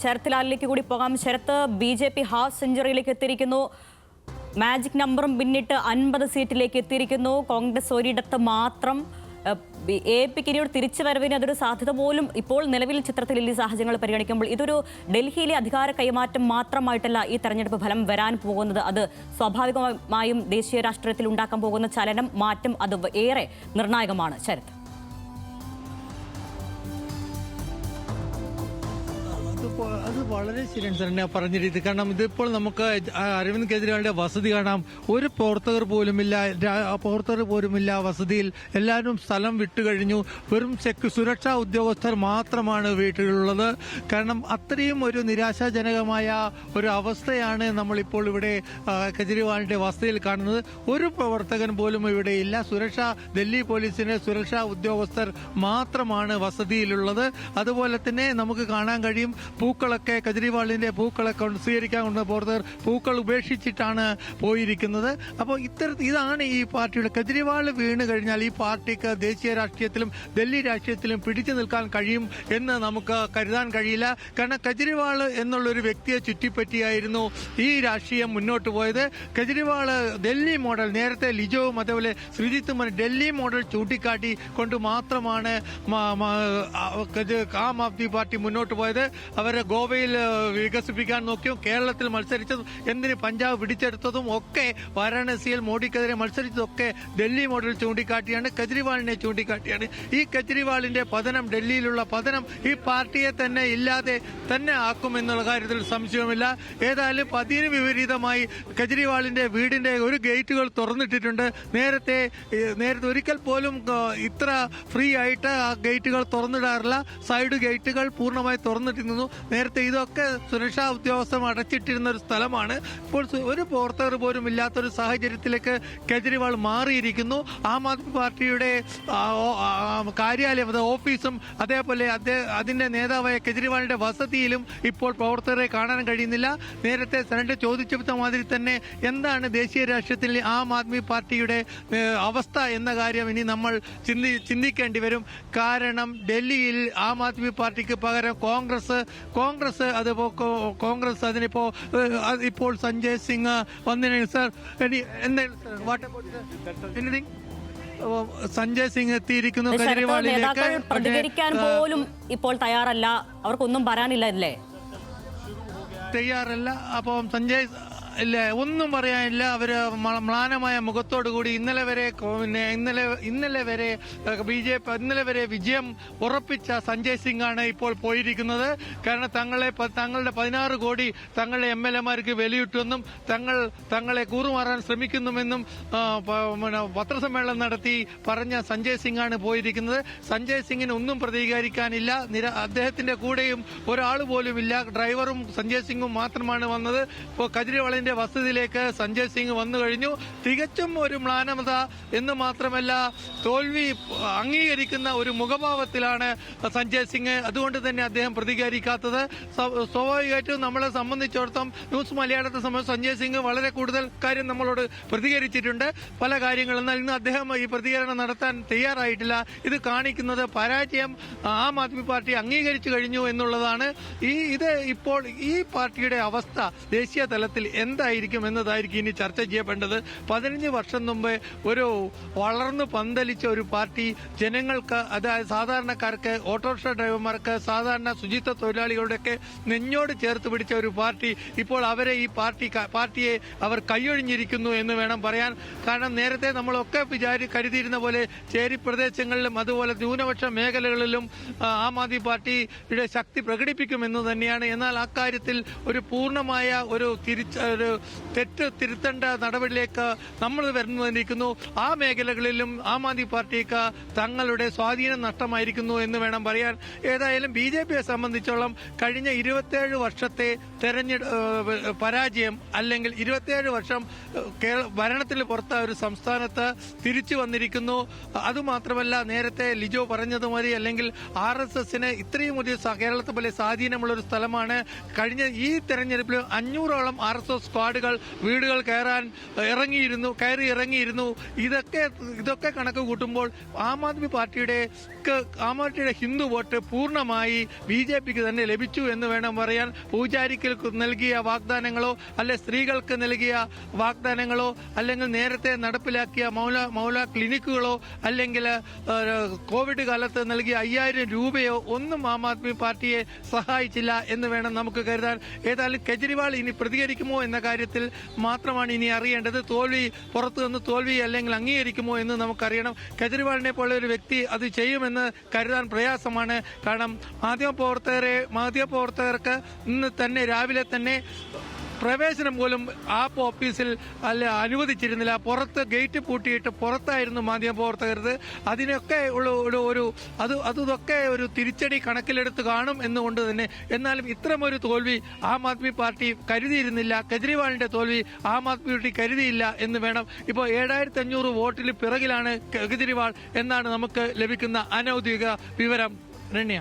ശരത് ലാലിലേക്ക് കൂടി പോകാം. Sarath, BJP half സെഞ്ചുറിയിലേക്ക് എത്തിയിരിക്കുന്നു. മാജിക് നമ്പറും പിന്നിട്ട് 50 സീറ്റിലേക്ക് എത്തിയിരിക്കുന്നു. കോൺഗ്രസ് ഒരിടത്ത് മാത്രം. APക്ക് ഇനിയൊരു തിരിച്ചുവരവിന് അതൊരു സാധ്യത പോലും ഇപ്പോൾ നിലവിൽ ചിത്രത്തിൽ ഈ സാഹചര്യങ്ങൾ പരിഗണിക്കുമ്പോൾ ഇതൊരു ഡൽഹിയിലെ അധികാര കൈമാറ്റം മാത്രമായിട്ടല്ല ഈ തെരഞ്ഞെടുപ്പ് ഫലം വരാൻ പോകുന്നത്. അത് സ്വാഭാവികമായും ദേശീയ രാഷ്ട്രീയത്തിൽ ഉണ്ടാക്കാൻ പോകുന്ന ചലനം, മാറ്റം അത് ഏറെ നിർണായകമാണ്. ശരത്, അത് വളരെ ശരിയാണ് സാർ ഞാൻ പറഞ്ഞിരുന്നത്. കാരണം ഇതിപ്പോൾ നമുക്ക് അരവിന്ദ് കെജ്രിവാളിന്റെ വസതി കാണാം. ഒരു പ്രവർത്തകർ പോലുമില്ല വസതിയിൽ. എല്ലാവരും സ്ഥലം വിട്ടുകഴിഞ്ഞു. വെറും സുരക്ഷാ ഉദ്യോഗസ്ഥർ മാത്രമാണ് വീട്ടിലുള്ളത്. കാരണം അത്രയും ഒരു നിരാശാജനകമായ ഒരു അവസ്ഥയാണ് നമ്മളിപ്പോൾ ഇവിടെ കെജ്രിവാളിന്റെ വസതിയിൽ കാണുന്നത്. ഒരു പ്രവർത്തകൻ പോലും ഇവിടെ ഇല്ല. ഡൽഹി പോലീസിന്റെ സുരക്ഷാ ഉദ്യോഗസ്ഥർ മാത്രമാണ് വസതിയിലുള്ളത്. അതുപോലെ തന്നെ നമുക്ക് കാണാൻ കഴിയും, പൂക്കളൊക്കെ കെജ്രിവാളിന്റെ പൂക്കളൊക്കെ സ്വീകരിക്കാൻ കൊണ്ട് പ്രവർത്തകർ പൂക്കൾ ഉപേക്ഷിച്ചിട്ടാണ് പോയിരിക്കുന്നത്. അപ്പോൾ ഇതാണ് ഈ പാർട്ടിയുടെ. കെജ്രിവാൾ വീണ് കഴിഞ്ഞാൽ ഈ പാർട്ടിക്ക് ദേശീയ രാഷ്ട്രീയത്തിലും ഡൽഹി രാഷ്ട്രീയത്തിലും പിടിച്ചു നിൽക്കാൻ കഴിയും എന്ന് നമുക്ക് കരുതാൻ കഴിയില്ല. കാരണം കെജ്രിവാൾ എന്നുള്ളൊരു വ്യക്തിയെ ചുറ്റിപ്പറ്റിയായിരുന്നു ഈ രാഷ്ട്രീയം മുന്നോട്ട് പോയത്. കെജ്രിവാൾ ഡൽഹി മോഡൽ, നേരത്തെ ലിജോവും അതേപോലെ ശ്രീജിത്തും ഡൽഹി മോഡൽ ചൂണ്ടിക്കാട്ടി കൊണ്ട് മാത്രമാണ് ആം ആദ്മി പാർട്ടി മുന്നോട്ട് പോയത്. അവരെ ഗോവയിൽ വികസിപ്പിക്കാൻ നോക്കിയും കേരളത്തിൽ മത്സരിച്ചതും എന്തിന് പഞ്ചാബ് പിടിച്ചെടുത്തതും ഒക്കെ വാരാണസിയിൽ മോഡിക്കെതിരെ മത്സരിച്ചതൊക്കെ ഡൽഹി മോഡൽ ചൂണ്ടിക്കാട്ടിയാണ്, കെജ്രിവാളിനെ ചൂണ്ടിക്കാട്ടിയാണ്. ഈ കെജ്രിവാളിന്റെ പതനം, ഡൽഹിയിലുള്ള പതനം ഈ പാർട്ടിയെ തന്നെ ഇല്ലാതെ തന്നെ ആക്കുമെന്നുള്ള കാര്യത്തിൽ സംശയമില്ല. ഏതായാലും അതിന് വിപരീതമായി കെജ്രിവാളിന്റെ വീടിന്റെ ഒരു ഗേറ്റുകൾ തുറന്നിട്ടിട്ടുണ്ട്. നേരത്തെ ഒരിക്കൽ പോലും ഇത്ര ഫ്രീ ആയിട്ട് ആ ഗേറ്റുകൾ തുറന്നിടാറില്ല. സൈഡ് ഗേറ്റുകൾ പൂർണ്ണമായി തുറന്നിട്ടിരുന്നു. നേരത്തെ ഇതൊക്കെ സുരക്ഷാ ഉദ്യോഗസ്ഥർ അടച്ചിട്ടിരുന്ന ഒരു സ്ഥലമാണ്. ഇപ്പോൾ ഒരു പ്രവർത്തകർ പോലും ഇല്ലാത്തൊരു സാഹചര്യത്തിലേക്ക് കെജ്രിവാൾ മാറിയിരിക്കുന്നു. ആം ആദ്മി പാർട്ടിയുടെ കാര്യാലയം, ഓഫീസും അതേപോലെ അതിന്റെ നേതാവായ കെജ്രിവാളിന്റെ വസതിയിലും ഇപ്പോൾ പ്രവർത്തകരെ കാണാൻ കഴിയുന്നില്ല. നേരത്തെ സെനറ്റ് ചോദിച്ച മാതിരി തന്നെ എന്താണ് ദേശീയ രാഷ്ട്രീയത്തിൽ ആം ആദ്മി പാർട്ടിയുടെ അവസ്ഥ എന്ന കാര്യം ഇനി നമ്മൾ ചിന്തിക്കേണ്ടി വരും. കാരണം ഡൽഹിയിൽ ആം ആദ്മി പാർട്ടിക്ക് പകരം കോൺഗ്രസ് ഇപ്പോൾ സഞ്ജയ് സിംഗ് വന്നിട്ടുണ്ട്. സർ, സഞ്ജയ് സിംഗ് എത്തിയിരിക്കുന്നു കെജ്രിവാളിലേക്ക്. പ്രതികരിക്കാൻ പോലും ഇപ്പോൾ തയ്യാറല്ല, അവർക്കൊന്നും പറയാനില്ല അല്ലേ? തയ്യാറല്ല. അപ്പം സഞ്ജയ് ഇല്ല, ഒന്നും പറയാനില്ല. അവര് മ്ലാനമായ മുഖത്തോടു കൂടി ഇന്നലെ വരെ വിജയം ഉറപ്പിച്ച സഞ്ജയ് സിംഗ് ആണ് ഇപ്പോൾ പോയിരിക്കുന്നത്. കാരണം തങ്ങളുടെ 16 കോടി തങ്ങളുടെ MLA-മാർക്ക് വിലയിട്ടുമെന്നും തങ്ങളെ കൂറുമാറാൻ ശ്രമിക്കുന്നുവെന്നും പത്രസമ്മേളനം നടത്തി പറഞ്ഞ സഞ്ജയ് സിംഗ് ആണ് പോയിരിക്കുന്നത്. സഞ്ജയ് സിംഗിന് ഒന്നും പ്രതികരിക്കാനില്ല. അദ്ദേഹത്തിന്റെ കൂടെയും ഒരാൾ പോലും ഇല്ല. ഡ്രൈവറും സഞ്ജയ് സിംഗും മാത്രമാണ് വന്നത്. ഇപ്പോൾ കെജ്രിവാളിന്റെ വസതിയിലേക്ക് സഞ്ജയ് സിംഗ് വന്നു കഴിഞ്ഞു. തികച്ചും ഒരു മ്ലാനത എന്ന് മാത്രമല്ല, തോൽവി അംഗീകരിക്കുന്ന ഒരു മുഖഭാവത്തിലാണ് സഞ്ജയ് സിംഗ്. അതുകൊണ്ട് തന്നെ അദ്ദേഹം പ്രതികരിക്കാത്തത്. സ്വാഭാവികമായിട്ടും നമ്മളെ സംബന്ധിച്ചിടത്തോളം ന്യൂസ് മലയാളത്തെ സംബന്ധിച്ച് സഞ്ജയ് സിംഗ് വളരെ കൂടുതൽ കാര്യം നമ്മളോട് പ്രതികരിച്ചിട്ടുണ്ട്, പല കാര്യങ്ങൾ. എന്നാൽ ഇന്ന് അദ്ദേഹം ഈ പ്രതികരണം നടത്താൻ തയ്യാറായിട്ടില്ല. ഇത് കാണിക്കുന്നത് പരാജയം ആം ആദ്മി പാർട്ടി അംഗീകരിച്ചു കഴിഞ്ഞു എന്നുള്ളതാണ്. ഇത് ഇപ്പോൾ ഈ പാർട്ടിയുടെ അവസ്ഥ ദേശീയ തലത്തിൽ എന്തായിരിക്കും എന്നതായിരിക്കും ഇനി ചർച്ച ചെയ്യപ്പെടേണ്ടത്. 15 വർഷം മുമ്പ് ഒരു വളർന്നു പന്തലിച്ച ഒരു പാർട്ടി ജനങ്ങൾക്ക്, അതായത് സാധാരണക്കാർക്ക്, ഓട്ടോറിക്ഷ ഡ്രൈവർമാർക്ക്, സാധാരണ ശുചിത്വ തൊഴിലാളികളുടെയൊക്കെ നെഞ്ഞോട് ചേർത്ത് പിടിച്ച ഒരു പാർട്ടി ഇപ്പോൾ ഈ പാർട്ടിയെ അവർ കൈയൊഴിഞ്ഞിരിക്കുന്നു എന്ന് വേണം പറയാൻ. കാരണം നേരത്തെ നമ്മളൊക്കെ കരുതിയിരുന്ന പോലെ ചേരി പ്രദേശങ്ങളിലും അതുപോലെ ന്യൂനപക്ഷ മേഖലകളിലും ആം ആദ്മി പാർട്ടിയുടെ ശക്തി പ്രകടിപ്പിക്കുമെന്ന് തന്നെയാണ്. എന്നാൽ അക്കാര്യത്തിൽ ഒരു പൂർണ്ണമായ ഒരു തെറ്റ് തിരുത്തേണ്ട നടപടിയിലേക്ക് നമ്മൾ വരുന്നിരിക്കുന്നു. ആ മേഖലകളിലും ആം ആദ്മി പാർട്ടിക്ക് തങ്ങളുടെ സ്വാധീനം നഷ്ടമായിരിക്കുന്നു എന്ന് വേണം പറയാൻ. ഏതായാലും BJPയെ സംബന്ധിച്ചോളം കഴിഞ്ഞ 27 വർഷത്തെ പരാജയം, അല്ലെങ്കിൽ 27 വർഷം ഭരണത്തിന് പുറത്ത ഒരു സംസ്ഥാനത്ത് തിരിച്ചു വന്നിരിക്കുന്നു. അതുമാത്രമല്ല, നേരത്തെ ലിജോ പറഞ്ഞതുമാതിരി അല്ലെങ്കിൽ RSSന് ഇത്രയും ഒരു കേരളത്തെ പോലെ സ്വാധീനമുള്ള ഒരു സ്ഥലമാണ്. കഴിഞ്ഞ ഈ തെരഞ്ഞെടുപ്പിൽ 500ഓളം RSS സ്ക്വാഡുകൾ വീടുകൾ കയറി ഇറങ്ങിയിരുന്നു. ഇതൊക്കെ കണക്ക് കൂട്ടുമ്പോൾ ആം ആദ്മി പാർട്ടിയുടെ ഹിന്ദു വോട്ട് പൂർണ്ണമായി BJPക്ക് തന്നെ ലഭിച്ചു എന്ന് വേണം പറയാൻ. പൂജാരിക്ക് നൽകിയ വാഗ്ദാനങ്ങളോ അല്ലെ സ്ത്രീകൾക്ക് നൽകിയ വാഗ്ദാനങ്ങളോ അല്ലെങ്കിൽ നേരത്തെ നടപ്പിലാക്കിയ മൗല ക്ലിനിക്കുകളോ അല്ലെങ്കിൽ കോവിഡ് കാലത്ത് നൽകിയ 5000 രൂപയോ ഒന്നും ആം ആദ്മി പാർട്ടിയെ സഹായിച്ചില്ല എന്ന് വേണം നമുക്ക് കരുതാൻ. ഏതായാലും കെജ്രിവാൾ ഇനി പ്രതികരിക്കുമോ എന്ന കാര്യത്തിൽ മാത്രമാണ് ഇനി അറിയേണ്ടത്. പുറത്തുനിന്ന് തോൽവി അല്ലെങ്കിൽ അംഗീകരിക്കുമോ എന്ന് നമുക്കറിയണം. കെജ്രിവാളിനെ പോലെ ഒരു വ്യക്തി അത് ചെയ്യുമെന്ന് കരുതാൻ പ്രയാസമാണ്. കാരണം മാധ്യമപ്രവർത്തകർക്ക് ഇന്ന് തന്നെ രാവിലെ തന്നെ പ്രവേശനം പോലും ആപ്പ് ഓഫീസിൽ അനുവദിച്ചിരുന്നില്ല. പുറത്ത് ഗേറ്റ് പൂട്ടിയിട്ട് പുറത്തായിരുന്നു മാധ്യമപ്രവർത്തകർക്ക്. അതിനൊക്കെ അതൊക്കെ ഒരു തിരിച്ചടി കണക്കിലെടുത്ത് കാണും എന്നുകൊണ്ട് തന്നെ എന്നാലും ഇത്തരമൊരു തോൽവി ആം ആദ്മി പാർട്ടി കരുതിയിരുന്നില്ല. കെജ്രിവാളിന്റെ തോൽവി ആം ആദ്മി പാർട്ടി കരുതിയില്ല എന്ന് വേണം. ഇപ്പോൾ 7500 വോട്ടിന് പിറകിലാണ് കെജ്രിവാൾ എന്നാണ് നമുക്ക് ലഭിക്കുന്ന അനൌദ്യോഗിക വിവരം. രണ്യ.